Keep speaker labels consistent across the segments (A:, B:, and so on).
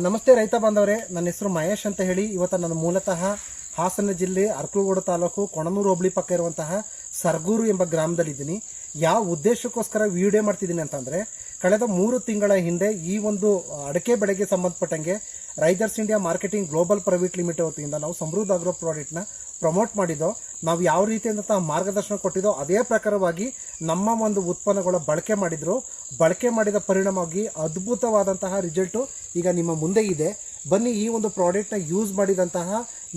A: ನಮಸ್ತೆ ರೈತ ಬಾಂಧವರೇ, ನನ್ನ ಹೆಸರು ಮಹೇಶ್ ಅಂತ ಹೇಳಿ. ಇವತ್ತು ನಾನು ಮೂಲತಃ ಹಾಸನ ಜಿಲ್ಲೆ ಅರಕಲಗೂಡು ತಾಲೂಕು ಕೊಣನೂರು ಹೋಬಳಿ ಪಕ್ಕ ಇರುವಂತಹ ಸರ್ಗೂರು ಎಂಬ ಗ್ರಾಮದಲ್ಲಿದ್ದೀನಿ. ಯಾವ ಉದ್ದೇಶಕ್ಕೋಸ್ಕರ ವಿಡಿಯೋ ಮಾಡ್ತಿದ್ದೀನಿ ಅಂತಂದರೆ, ಕಳೆದ 3 ತಿಂಗಳ ಹಿಂದೆ ಈ ಒಂದು ಅಡಿಕೆ ಬೆಳೆಗೆ ಸಂಬಂಧಪಟ್ಟಂಗೆ Risers India Marketing Global Private Limited ವತಿಯಿಂದ ನಾವು ಸಮೃದ್ಧ ಆಗ್ರೋ ಪ್ರಾಡಕ್ಟ್ನ ಪ್ರಮೋಟ್ ಮಾಡಿದ್ದೋ. ನಾವು ಯಾವ ರೀತಿಯಿಂದ ಮಾರ್ಗದರ್ಶನ ಕೊಟ್ಟಿದ್ದೋ ಅದೇ ಪ್ರಕಾರವಾಗಿ ನಮ್ಮ ಒಂದು ಉತ್ಪನ್ನಗಳ ಬಳಕೆ ಮಾಡಿದ ಪರಿಣಾಮವಾಗಿ ಅದ್ಭುತವಾದಂತಹ ರಿಸಲ್ಟು ಈಗ ನಿಮ್ಮ ಮುಂದೆ ಇದೆ. ಬನ್ನಿ, ಈ ಒಂದು ಪ್ರಾಡಕ್ಟ್ನ ಯೂಸ್ ಮಾಡಿದಂತಹ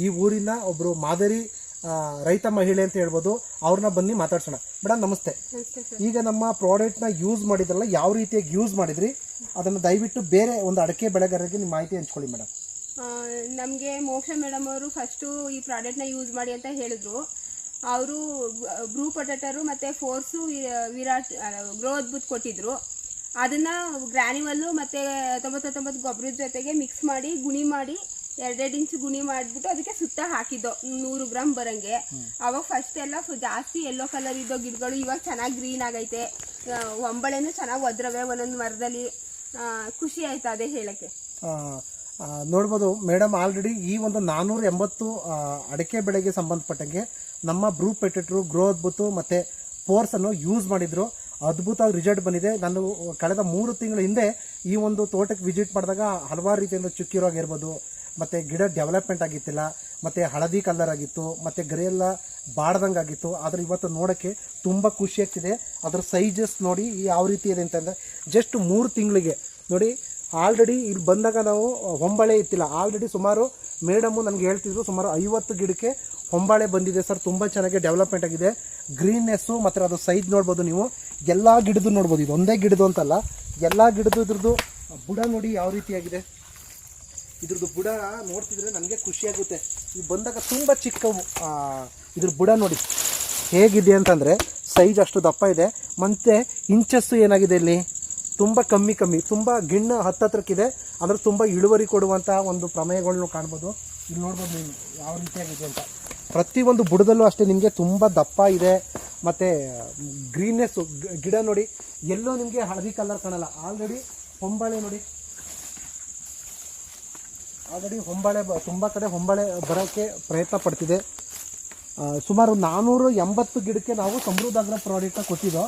A: ಈ ಊರಿನ ಒಬ್ಬರು ಮಾದರಿ ರೈತ ಮಹಿಳೆ ಅಂತ ಹೇಳ್ಬೋದು, ಅವ್ರನ್ನ ಬನ್ನಿ ಮಾತಾಡ್ಸೋಣ. ಮೇಡಮ್ ನಮಸ್ತೆ. ಈಗ ನಮ್ಮ ಪ್ರಾಡಕ್ಟ್ನ ಯೂಸ್ ಮಾಡಿದ್ರಲ್ಲ, ಯಾವ ರೀತಿಯಾಗಿ ಯೂಸ್ ಮಾಡಿದ್ರಿ ಅದನ್ನು ದಯವಿಟ್ಟು ಬೇರೆ ಒಂದು ಅಡಿಕೆ ಬೆಳೆಗಾರರಿಗೆ ನಿಮ್ಮ ಮಾಹಿತಿ ಹಂಚ್ಕೊಳ್ಳಿ ಮೇಡಮ್.
B: ನಮಗೆ ಮೋಕ್ಷ ಮೇಡಮ್ ಅವರು ಫಸ್ಟು ಈ ಪ್ರಾಡಕ್ಟ್ನ ಯೂಸ್ ಮಾಡಿ ಅಂತ ಹೇಳಿದ್ರು. ಅವರು ಬ್ರೂ ಪೊಟೇಟರು ಮತ್ತು ಫೋರ್ಸು ವಿರಾಟ್ ಗ್ರೋ ಅದ್ಭುತ ಕೊಟ್ಟಿದ್ರು. ಅದನ್ನು ಗ್ರ್ಯಾನ್ಯುವಲ್ಲು ಮತ್ತು 99 ಗೊಬ್ಬರದ ಜೊತೆಗೆ ಮಿಕ್ಸ್ ಮಾಡಿ ಗುಣಿ ಮಾಡಿ 2 ಇಂಚ್ ಗುಣಿ ಮಾಡಿಬಿಟ್ಟು ಅದಕ್ಕೆ ಸುತ್ತ ಹಾಕಿದ್ದೋ 100 ಗ್ರಾಮ್ ಬರಂಗೆ. ಅವಾಗ ಫಸ್ಟ್ ಎಲ್ಲ ಜಾಸ್ತಿ ಯೆಲ್ಲೋ ಕಲರ್ ಇದ್ದೋ ಗಿಡಗಳು ಇವಾಗ ಚೆನ್ನಾಗಿ ಗ್ರೀನ್ ಆಗೈತೆ. ಹೊಂಬಳೆನೂ ಚೆನ್ನಾಗಿ ಒದ್ರವೆ ಒಂದೊಂದು ಮರದಲ್ಲಿ. ಖುಷಿ ಆಯ್ತು ಅದೇ ಹೇಳಕ್ಕೆ.
A: ನೋಡ್ಬೋದು ಮೇಡಮ್, ಆಲ್ರೆಡಿ ಈ ಒಂದು 480 ಅಡಿಕೆ ಬೆಳೆಗೆ ಸಂಬಂಧಪಟ್ಟಂಗೆ ನಮ್ಮ ಬ್ರೂ ಪೊಟೇಟೋ ಗ್ರೋ ಅದ್ಭುತ ಮತ್ತು ಫೋರ್ಸನ್ನು ಯೂಸ್ ಮಾಡಿದ್ರು. ಅದ್ಭುತ ರಿಸಲ್ಟ್ ಬಂದಿದೆ. ನಾನು ಕಳೆದ 3 ತಿಂಗಳ ಹಿಂದೆ ಈ ಒಂದು ತೋಟಕ್ಕೆ ವಿಸಿಟ್ ಮಾಡಿದಾಗ ಹಲವಾರು ರೀತಿಯಿಂದ ಚುಕ್ಕಿ ರೋಗ ಇರ್ಬೋದು, ಮತ್ತು ಗಿಡ ಡೆವಲಪ್ಮೆಂಟ್ ಆಗಿತ್ತಿಲ್ಲ, ಮತ್ತು ಹಳದಿ ಕಲರ್ ಆಗಿತ್ತು, ಮತ್ತು ಗರಿಯೆಲ್ಲ ಬಾಡ್ದಂಗೆ ಆಗಿತ್ತು. ಆದರೆ ಇವತ್ತು ನೋಡೋಕ್ಕೆ ತುಂಬ ಖುಷಿ ಆಗ್ತಿದೆ. ಅದರ ಸೈಜಸ್ ನೋಡಿ ಯಾವ ರೀತಿ ಇದೆ ಅಂತಂದರೆ, ಜಸ್ಟ್ 3 ತಿಂಗಳಿಗೆ ನೋಡಿ. ಆಲ್ರೆಡಿ ಇಲ್ಲಿ ಬಂದಾಗ ನಾವು ಹೊಂಬಾಳೆ ಇತ್ತಿಲ್ಲ. ಆಲ್ರೆಡಿ ಸುಮಾರು ಮೇಡಮು ನನಗೆ ಹೇಳ್ತಿದ್ರು ಸುಮಾರು 50 ಗಿಡಕ್ಕೆ ಹೊಂಬಾಳೆ ಬಂದಿದೆ ಸರ್. ತುಂಬ ಚೆನ್ನಾಗಿ ಡೆವಲಪ್ಮೆಂಟ್ ಆಗಿದೆ. ಗ್ರೀನ್ನೆಸ್ಸು ಮತ್ತು ಅದು ಸೈಜ್ ನೋಡ್ಬೋದು ನೀವು. ಎಲ್ಲ ಗಿಡದ್ದು ನೋಡ್ಬೋದು, ಇದು ಒಂದೇ ಗಿಡದು ಅಂತಲ್ಲ, ಎಲ್ಲ ಗಿಡದ್ದು ಇದ್ರದ್ದು ಬುಡ ನೋಡಿ ಯಾವ ರೀತಿಯಾಗಿದೆ. ಇದ್ರದ್ದು ಬುಡ ನೋಡ್ತಿದ್ರೆ ನನಗೆ ಖುಷಿಯಾಗುತ್ತೆ. ಈ ಬಂದಾಗ ತುಂಬ ಚಿಕ್ಕವು. ಇದ್ರ ಬುಡ ನೋಡಿ ಹೇಗಿದೆ ಅಂತಂದರೆ, ಸೈಜ್ ಅಷ್ಟು ದಪ್ಪ ಇದೆ. ಮತ್ತು ಇಂಚಸ್ಸು ಏನಾಗಿದೆ ಇಲ್ಲಿ ತುಂಬ ಕಮ್ಮಿ, ತುಂಬ ಗಿಣ್ಣು ಹತ್ತತ್ರಕ್ಕಿದೆ. ಅಂದರೆ ತುಂಬ ಇಳುವರಿ ಕೊಡುವಂಥ ಒಂದು ಪ್ರಮೇಯಗಳನ್ನು ಕಾಣ್ಬೋದು. ಇಲ್ಲಿ ನೋಡ್ಬೋದು ನೀವು ಯಾವ ರೀತಿಯಾಗಿದೆ ಅಂತ. ಪ್ರತಿಯೊಂದು ಬುಡದಲ್ಲೂ ಅಷ್ಟೇ ನಿಮಗೆ ತುಂಬ ದಪ್ಪ ಇದೆ. ಮತ್ತು ಗ್ರೀನ್ನೆಸ್ಸು ಗಿಡ ನೋಡಿ, ಎಲ್ಲೋ ನಿಮಗೆ ಹಳದಿ ಕಲರ್ ಕಾಣಲ್ಲ. ಆಲ್ರೆಡಿ ಹೊಂಬಾಳೆ ನೋಡಿ, ಆಲ್ರೆಡಿ ಹೊಂಬಾಳೆ ತುಂಬ ಕಡೆ ಹೊಂಬಾಳೆ ಬರೋಕ್ಕೆ ಪ್ರಯತ್ನ ಪಡ್ತಿದೆ. ಸುಮಾರು 480 ಗಿಡಕ್ಕೆ ನಾವು ಸಮೃದ್ಧ ಆಗ್ರೋ ಪ್ರಾಡಕ್ಟ್ನ ಕೊಟ್ಟಿದ್ದೋ.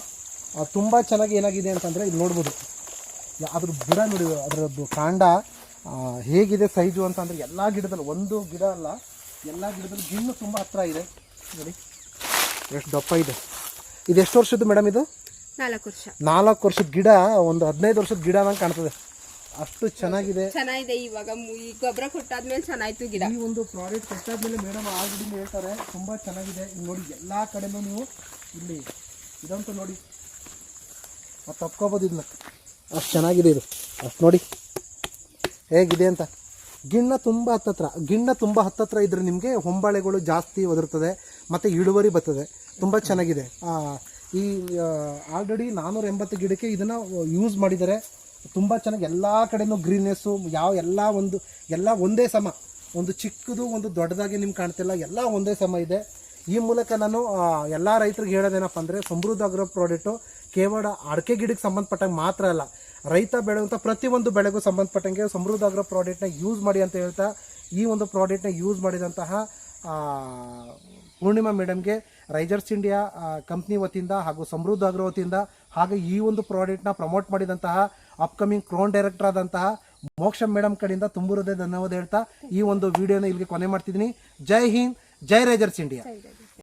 A: ತುಂಬ ಚೆನ್ನಾಗಿ ಏನಾಗಿದೆ ಅಂತಂದರೆ ಇಲ್ಲಿ ನೋಡ್ಬೋದು. ಅದ್ರ ಬುಡ ನೋಡಿ, ಅದರದ್ದು ಕಾಂಡ ಹೇಗಿದೆ ಸೈಜು ಅಂತಂದರೆ, ಎಲ್ಲ ಗಿಡದಲ್ಲಿ ಒಂದು ಗಿಡ ಅಲ್ಲ, ಎಲ್ಲ ಗಿಡದಲ್ಲಿ ಗಿಣ್ಣು ತುಂಬ ಹತ್ತಿರ ಇದೆ ನೋಡಿ ಎಷ್ಟು ದಪ್ಪ ಇದೆ. ಇದು ಎಷ್ಟು ವರ್ಷದ್ದು ಮೇಡಮ್? ಇದು 4 ವರ್ಷದ ಗಿಡ, ಒಂದು 15 ವರ್ಷದ ಗಿಡ ನಂಗೆ ಕಾಣ್ತದೆ. ಅಷ್ಟು ಚೆನ್ನಾಗಿದೆ.
B: ಇವಾಗ ಈ ಗೊಬ್ಬರ ಕೊಟ್ಟಾದ್ಮೇಲೆ ಚೆನ್ನಾಯ್ತು ಗಿಡ.
A: ಈ ಒಂದು ಪ್ರಾಡಕ್ಟ್ ಕೊಟ್ಟಾದ್ಮೇಲೆ ಮೇಡಮ್ ಆಲ್ರೆಡಿ ಹೇಳ್ತಾರೆ ತುಂಬ ಚೆನ್ನಾಗಿದೆ. ನೋಡಿ ಎಲ್ಲ ಕಡೆನೂ ನೀವು ಇಲ್ಲಿ ಇದಂತೂ ನೋಡಿ ತಪ್ಕೋಬೋದು. ಇದನ್ನ ಅಷ್ಟು ಚೆನ್ನಾಗಿದೆ. ಇದು ಅಷ್ಟು ನೋಡಿ ಹೇಗಿದೆ ಅಂತ. ಗಿಣ್ಣ ತುಂಬ ಹತ್ತತ್ರ ಇದ್ರೆ ನಿಮಗೆ ಹೊಂಬಾಳೆಗಳು ಜಾಸ್ತಿ ಒದರ್ತದೆ ಮತ್ತು ಇಳುವರಿ ಬರ್ತದೆ. ತುಂಬ ಚೆನ್ನಾಗಿದೆ. ಈ ಆಲ್ರೆಡಿ 480 ಗಿಡಕ್ಕೆ ಇದನ್ನು ಯೂಸ್ ಮಾಡಿದ್ದಾರೆ. ತುಂಬ ಚೆನ್ನಾಗಿ ಎಲ್ಲ ಕಡೆನೂ ಗ್ರೀನ್ನೆಸ್ಸು ಎಲ್ಲ ಒಂದೇ ಸಮ. ಒಂದು ಚಿಕ್ಕದು ಒಂದು ದೊಡ್ಡದಾಗಿ ನಿಮ್ಗೆ ಕಾಣ್ತಿಲ್ಲ, ಎಲ್ಲ ಒಂದೇ ಸಮ ಇದೆ. ಈ ಮೂಲಕ ನಾನು ಎಲ್ಲ ರೈತರಿಗೆ ಹೇಳೋದೇನಪ್ಪ ಅಂದರೆ, ಸಮೃದ್ಧ ಆಗ್ರೋ ಪ್ರಾಡಕ್ಟು ಕೇವಲ ಅಡಿಕೆ ಗಿಡಕ್ಕೆ ಸಂಬಂಧಪಟ್ಟಂಗೆ ಮಾತ್ರ ಅಲ್ಲ, ರೈತ ಬೆಳೆಯುವಂಥ ಪ್ರತಿಯೊಂದು ಬೆಳೆಗೂ ಸಂಬಂಧಪಟ್ಟಂಗೆ ಸಮೃದ್ಧ ಆಗ್ರೋ ಪ್ರಾಡಕ್ಟ್ನ ಯೂಸ್ ಮಾಡಿ ಅಂತ ಹೇಳ್ತಾ, ಈ ಒಂದು ಪ್ರಾಡಕ್ಟ್ನ ಯೂಸ್ ಮಾಡಿದಂತಹ ಪೂರ್ಣಿಮಾ ಮೇಡಮ್ಗೆ ರೈಜರ್ಸ್ ಇಂಡಿಯಾ ಕಂಪ್ನಿ ವತಿಯಿಂದ ಹಾಗೂ ಸಮೃದ್ಧ ಆಗ್ರೋ ವತಿಯಿಂದ, ಹಾಗೆ ಈ ಒಂದು ಪ್ರಾಡಕ್ಟ್ನ ಪ್ರಮೋಟ್ ಮಾಡಿದಂತಹ ಅಪ್ಕಮಿಂಗ್ ಕ್ರೋನ್ ಡೈರೆಕ್ಟರ್ ಆದಂತಹ ಮೋಕ್ಷ ಮೇಡಮ್ ಕಡೆಯಿಂದ ತುಂಬ ಹೃದಯ ಧನ್ಯವಾದ ಹೇಳ್ತಾ ಈ ಒಂದು ವಿಡಿಯೋನ ಇಲ್ಲಿಗೆ ಕೊನೆ ಮಾಡ್ತಿದ್ದೀನಿ. ಜೈ ಹಿಂದ್, ಜೈ ರೈಜರ್ಸ್ ಇಂಡಿಯಾ.